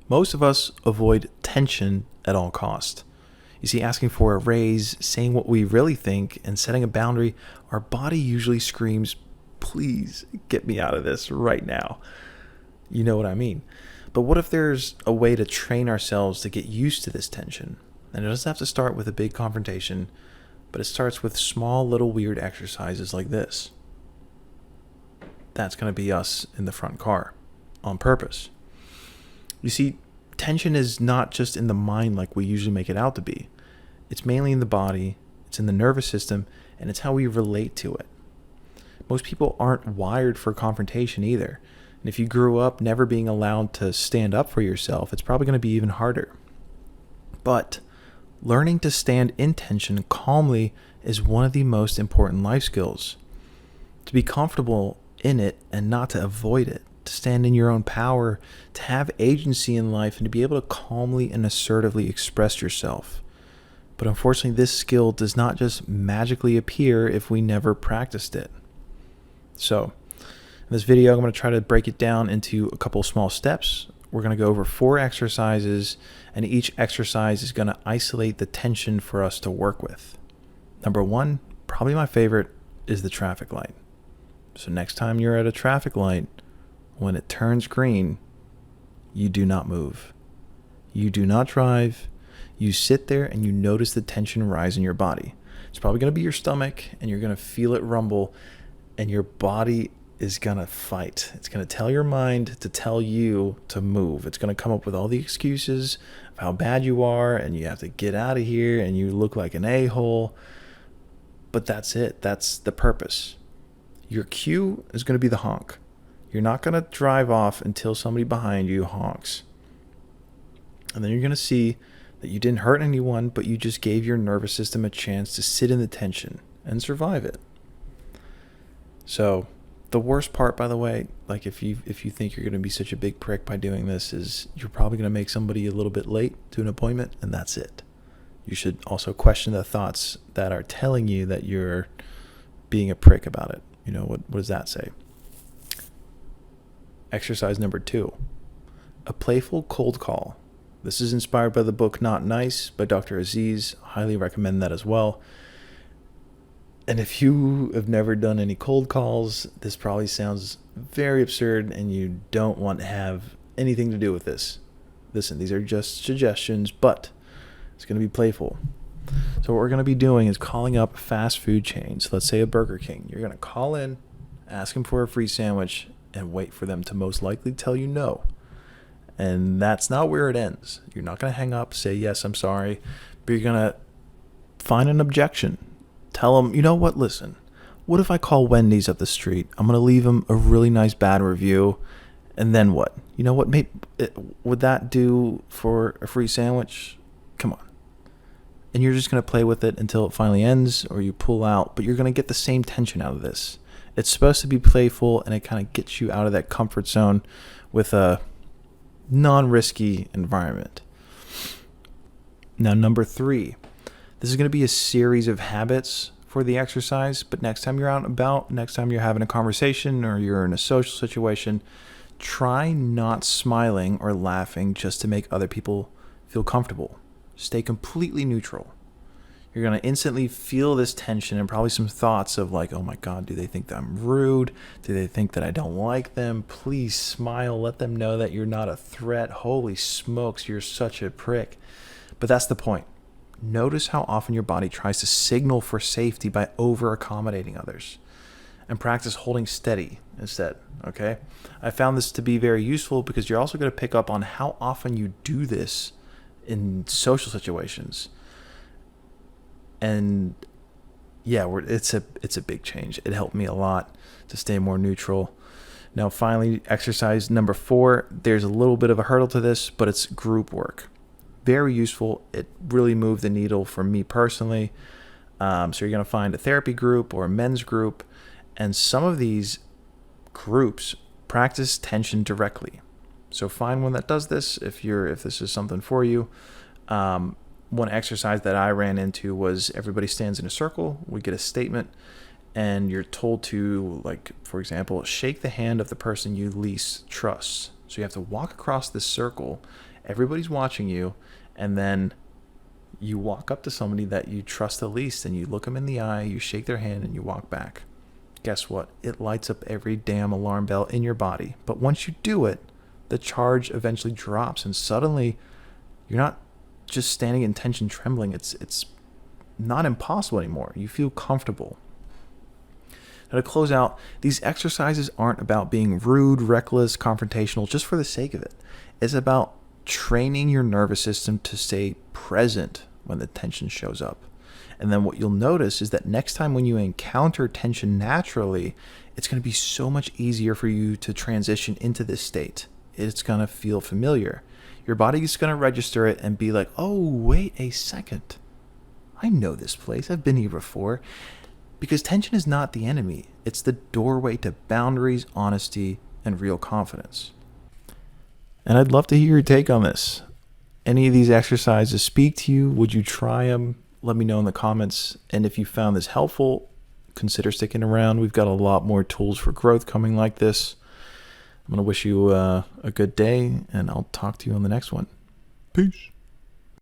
Most of us avoid tension at all cost. You see, asking for a raise, saying what we really think, and setting a boundary, our body usually screams, please get me out of this right now. You know what I mean. But what if there's a way to train ourselves to get used to this tension? And it doesn't have to start with a big confrontation, but it starts with small little weird exercises like this. That's going to be us in the front car on purpose. You see, tension is not just in the mind like we usually make it out to be. It's mainly in the body, it's in the nervous system, and it's how we relate to it. Most people aren't wired for confrontation either. And if you grew up never being allowed to stand up for yourself, it's probably going to be even harder. But learning to stand in tension calmly is one of the most important life skills. To be comfortable in it and not to avoid it. To stand in your own power, to have agency in life, and to be able to calmly and assertively express yourself. But unfortunately, this skill does not just magically appear if we never practiced it. So, in this video, I'm going to try to break it down into a couple small steps. We're going to go over 4 exercises, and each exercise is going to isolate the tension for us to work with. Number 1, probably my favorite, is the traffic light. So next time you're at a traffic light, when it turns green, you do not move. You do not drive. You sit there and you notice the tension rise in your body. It's probably going to be your stomach, and you're going to feel it rumble, and your body is going to fight. It's going to tell your mind to tell you to move. It's going to come up with all the excuses of how bad you are, and you have to get out of here, and you look like an a-hole. But that's it. That's the purpose. Your cue is going to be the honk. You're not going to drive off until somebody behind you honks. And then you're going to see that you didn't hurt anyone, but you just gave your nervous system a chance to sit in the tension and survive it. So the worst part, by the way, like if you think you're going to be such a big prick by doing this, is you're probably going to make somebody a little bit late to an appointment, and that's it. You should also question the thoughts that are telling you that you're being a prick about it. You know, what does that say? Exercise number 2, a playful cold call. This is inspired by the book Not Nice by Dr. Aziz. Highly recommend that as well. And if you have never done any cold calls, this probably sounds very absurd and you don't want to have anything to do with this. Listen, these are just suggestions, but it's going to be playful. So what we're going to be doing is calling up fast food chains. Let's say a Burger King. You're going to call in, ask them for a free sandwich, and wait for them to most likely tell you no. And that's not where it ends. You're not going to hang up, say, yes, I'm sorry, but you're going to find an objection. Tell them, you know what, listen, what if I call Wendy's up the street? I'm going to leave them a really nice bad review, and then what? You know what, would that do for a free sandwich? Come on. And you're just going to play with it until it finally ends, or you pull out, but you're going to get the same tension out of this. It's supposed to be playful, and it kind of gets you out of that comfort zone with a non-risky environment. Now, number 3. This is going to be a series of habits for the exercise, but next time you're out and about, next time you're having a conversation or you're in a social situation, try not smiling or laughing just to make other people feel comfortable. Stay completely neutral. You're going to instantly feel this tension and probably some thoughts of like, oh my God, do they think that I'm rude? Do they think that I don't like them? Please smile. Let them know that you're not a threat. Holy smokes, you're such a prick. But that's the point. Notice how often your body tries to signal for safety by over-accommodating others. And practice holding steady instead, okay? I found this to be very useful because you're also going to pick up on how often you do this in social situations. And yeah, it's a big change. It helped me a lot to stay more neutral. Now, finally, exercise number 4. There's a little bit of a hurdle to this, but it's group work. Very useful. It really moved the needle for me personally. So you're going to find a therapy group or a men's group, and some of these groups practice tension directly. So find one that does this if this is something for you. One exercise that I ran into was everybody stands in a circle. We get a statement, and you're told to, like, for example, shake the hand of the person you least trust. So you have to walk across this circle Everybody's watching you, and then you walk up to somebody that you trust the least, and you look them in the eye, you shake their hand, and you walk back. Guess what? It lights up every damn alarm bell in your body. But once you do it, the charge eventually drops, and suddenly you're not just standing in tension trembling. It's not impossible anymore. You feel comfortable. Now, to close out, these exercises aren't about being rude, reckless, confrontational just for the sake of it. It's about training your nervous system to stay present when the tension shows up. And then what you'll notice is that next time when you encounter tension naturally, it's going to be so much easier for you to transition into this state. It's going to feel familiar. Your body is going to register it and be like, oh, wait a second. I know this place. I've been here before. Because tension is not the enemy. It's the doorway to boundaries, honesty, and real confidence. And I'd love to hear your take on this. Any of these exercises speak to you? Would you try them? Let me know in the comments. And if you found this helpful, consider sticking around. We've got a lot more tools for growth coming like this. I'm going to wish you a good day, and I'll talk to you on the next one. Peace.